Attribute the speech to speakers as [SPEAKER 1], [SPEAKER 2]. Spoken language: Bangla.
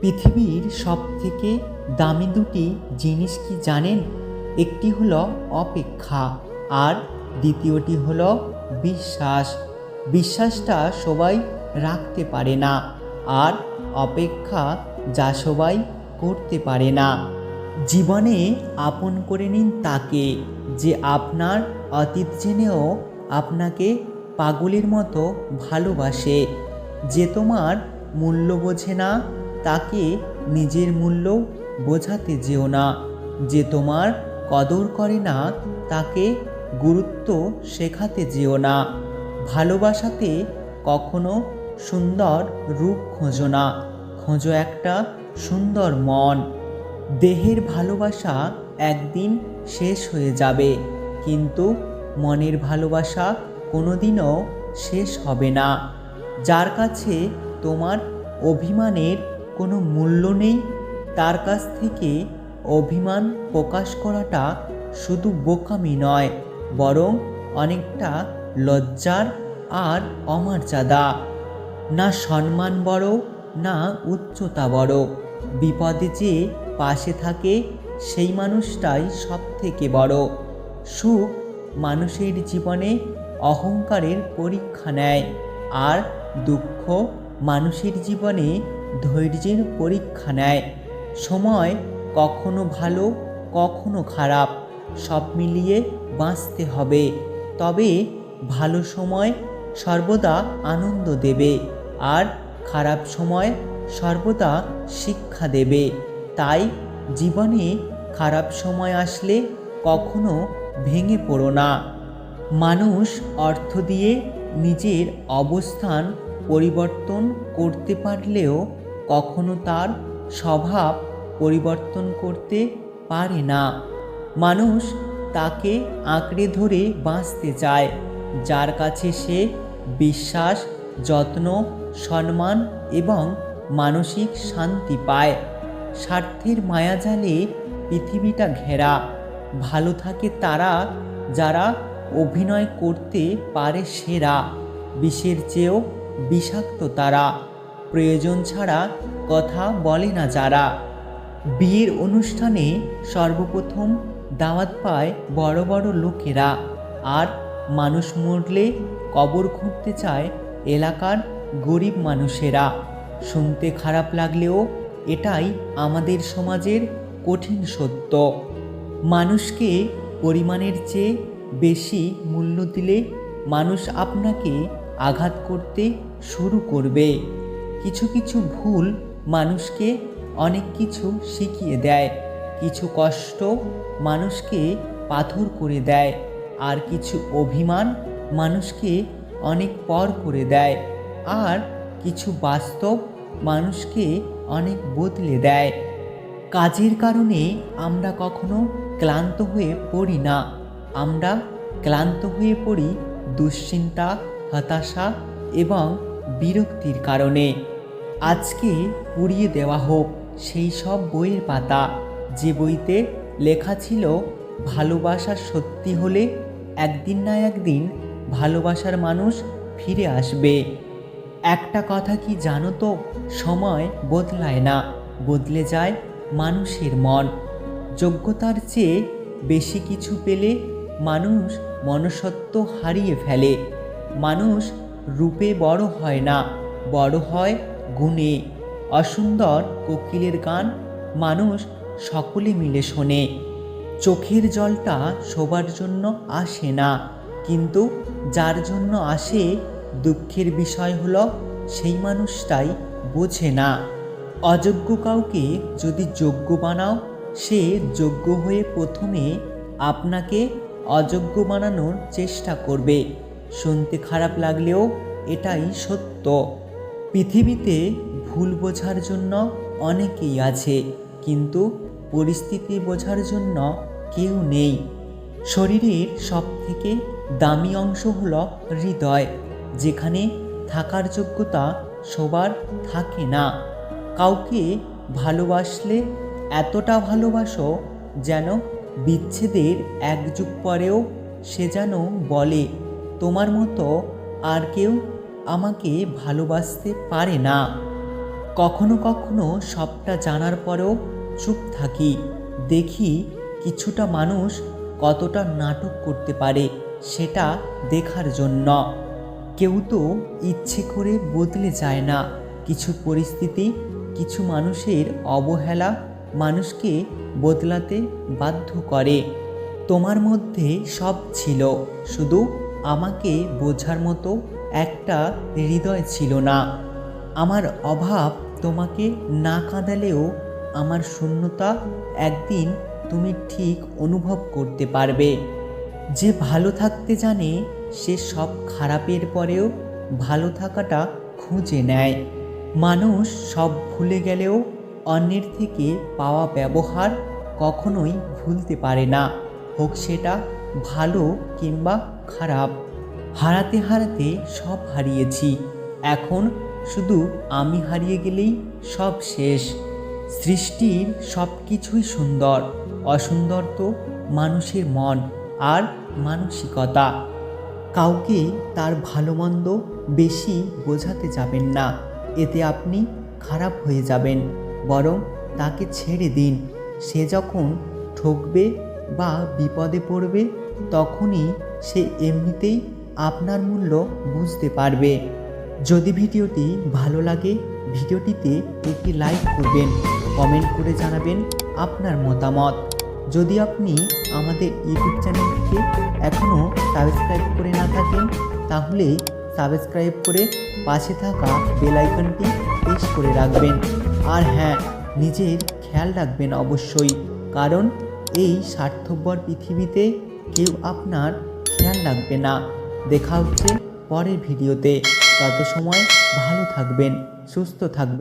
[SPEAKER 1] পৃথিবীর সবথেকে দামি দুটি জিনিস কি জানেন? একটি হলো অপেক্ষা, আর দ্বিতীয়টি হলো বিশ্বাস। বিশ্বাসটা সবাই রাখতে পারে না, আর অপেক্ষা যা সবাই করতে পারে না। জীবনে আপন করে নিন তাকে, যে আপনার অতীত জেনেও আপনাকে পাগলের মতো ভালোবাসে। যে তোমার মূল্য বোঝে না, তাকে নিজের মূল্য বোঝাতে যেও না। যে তোমার কদর করে না, তাকে গুরুত্ব শেখাতে যেও না। ভালোবাসাতে কখনো সুন্দর রূপ খোঁজো না, খোঁজো একটা সুন্দর মন। দেহের ভালোবাসা একদিন শেষ হয়ে যাবে, কিন্তু মনের ভালোবাসা কোনোদিনও শেষ হবে না। যার কাছে তোমার অভিমানের কোনো মূল্য নেই, তার কাছ থেকে অভিমান প্রকাশ করাটা শুধু বোকামি নয়, বরং অনেকটা লজ্জার আর অমর্যাদা। না সম্মান বড়, না উচ্চতা বড়। বিপদে যে পাশে থাকে, সেই মানুষটাই সব থেকে বড়। সুখ মানুষের জীবনে অহংকারের পরীক্ষা নেয়, আর দুঃখ মানুষের জীবনে ধৈর্যের পরীক্ষা নেয়। সময় কখনো ভালো, কখনো খারাপ, সব মিলিয়ে বাঁচতে হবে। তবে ভালো সময় সর্বদা আনন্দ দেবে, আর খারাপ সময় সর্বদা শিক্ষা দেবে। তাই জীবনে খারাপ সময় আসলে কখনো ভেঙে পড়ো না। মানুষ অর্থ দিয়ে নিজের অবস্থান পরিবর্তন করতে পারলেও কখনো তার স্বভাব পরিবর্তন করতে পারে না। মানুষ তাকে আঁকড়ে ধরে বাঁচতে চায়, যার কাছে সে বিশ্বাস, যত্ন, সম্মান এবং মানসিক শান্তি পায়। স্বার্থের মায়াজালে পৃথিবীটা ঘেরা। ভালো থাকে তারা যারা অভিনয় করতে পারে সেরা। বিষের চেয়েও বিষাক্ত তারা, প্রয়োজন ছাড়া কথা বলে না যারা। বিয়ের অনুষ্ঠানে সর্বপ্রথম দাওয়াত পায় বড় বড় লোকেরা, আর মানুষ মরলে কবর খুঁড়তে চায় এলাকার গরিব মানুষেরা। শুনতে খারাপ লাগলেও এটাই আমাদের সমাজের কঠিন সত্য। মানুষকে পরিমাণের চেয়ে বেশি মূল্য দিলে মানুষ আপনাকে আঘাত করতে শুরু করবে। কিছু কিছু ভুল মানুষকে অনেক কিছু শিখিয়ে দেয়, কিছু কষ্ট মানুষকে পাথর করে দেয়, আর কিছু অভিমান মানুষকে অনেক পর করে দেয়, আর কিছু বাস্তব মানুষকে অনেক বদলে দেয়। কাজের কারণে আমরা কখনো ক্লান্ত হয়ে পড়ি না, আমরা ক্লান্ত হয়ে পড়ি দুশ্চিন্তা, হতাশা এবং বিরক্তির কারণে। আজকে পুড়িয়ে দেওয়া হোক সেই সব বইয়ের পাতা, যে বইতে লেখা ছিল ভালোবাসা সত্যি হলে একদিন না একদিন ভালোবাসার মানুষ ফিরে আসবে। একটা কথা কি জানো তো, সময় বদলায় না, বদলে যায় মানুষের মন। যোগ্যতার চেয়ে বেশি কিছু পেলে মানুষ মনুষ্যত্ব হারিয়ে ফেলে। মানুষ রূপে বড় হয় না, বড় হয় গুণে। অসুন্দর কোকিলের গান মানুষ সকলে মিলে শোনে। চোখের জলটা সবার জন্য আসে না, কিন্তু যার জন্য আসে, দুঃখের বিষয় হলো সেই মানুষটাই বোঝে না। অযোগ্য কাউকে যদি যোগ্য বানাও, সে যোগ্য হয়ে প্রথমে আপনাকে অযোগ্য বানানোর চেষ্টা করবে। শুনতে খারাপ লাগলেও এটাই সত্য। পৃথিবীতে ভুল বোঝার জন্য অনেকেই আছে, কিন্তু পরিস্থিতি বোঝার জন্য কেউ নেই। শরীরের সবথেকে দামি অংশ হলো হৃদয়, যেখানে থাকার যোগ্যতা সবার থাকে না। কাউকে ভালোবাসলে এতটা ভালোবাসো যেন বিচ্ছেদের এক যুগ পরেও সে যেন বলে, তোমার মতো আর কেউ আমাকে ভালোবাসতে পারে না। কখনো কখনো সবটা জানার পরেও চুপ থাকি, দেখি কিছুটা মানুষ কতটা নাটক করতে পারে সেটা দেখার জন্য। কেউ তো ইচ্ছে করে বদলে যায় না, কিছু পরিস্থিতি, কিছু মানুষের অবহেলা মানুষকে বদলাতে বাধ্য করে। তোমার মধ্যে সব ছিল, শুধু আমাকে বোঝার মতো একটা হৃদয় ছিল না। আমার অভাব তোমাকে না কাঁদালেও আমার শূন্যতা একদিন তুমি ঠিক অনুভব করতে পারবে। যে ভালো থাকতে জানে সে সব খারাপের পরেও ভালো থাকাটা খুঁজে নেয়। মানুষ সব ভুলে গেলেও অন্যের থেকে পাওয়া ব্যবহার কখনোই ভুলতে পারে না, হোক সেটা ভালো কিংবা খারাপ। হারাতে হারাতে সব হারিয়েছি, এখন শুধু আমি হারিয়ে গেলেই সব শেষ। সৃষ্টির সব কিছুই সুন্দর, অসুন্দর তো মানুষের মন আর মানসিকতা। কাউকে তার ভালো মন্দ বেশি বোঝাতে যাবেন না, এতে আপনি খারাপ হয়ে যাবেন। বরং তাকে ছেড়ে দিন। সে যখন ঠকবে বা বিপদে পড়বে তখনই সে এমনিতেই আপনার মূল্য বুঝতে পারবে। যদি ভিডিওটি ভালো লাগে ভিডিওটিতে একটি লাইক করবেন, কমেন্ট করে জানাবেন আপনার মতামত। যদি আপনি আমাদের ইউটিউব চ্যানেলটিকে এখনও সাবস্ক্রাইব করে না থাকেন তাহলে সাবস্ক্রাইব করে পাশে থাকা বেল আইকনটি প্রেস করে রাখবেন। আর হ্যাঁ, নিজের খেয়াল রাখবেন অবশ্যই, কারণ এই স্বার্থপর পৃথিবীতে কেউ আপনার খেয়াল রাখবে না। দেখা হচ্ছে পরের ভিডিওতে, তত সময় ভালো থাকবেন, সুস্থ থাকবেন।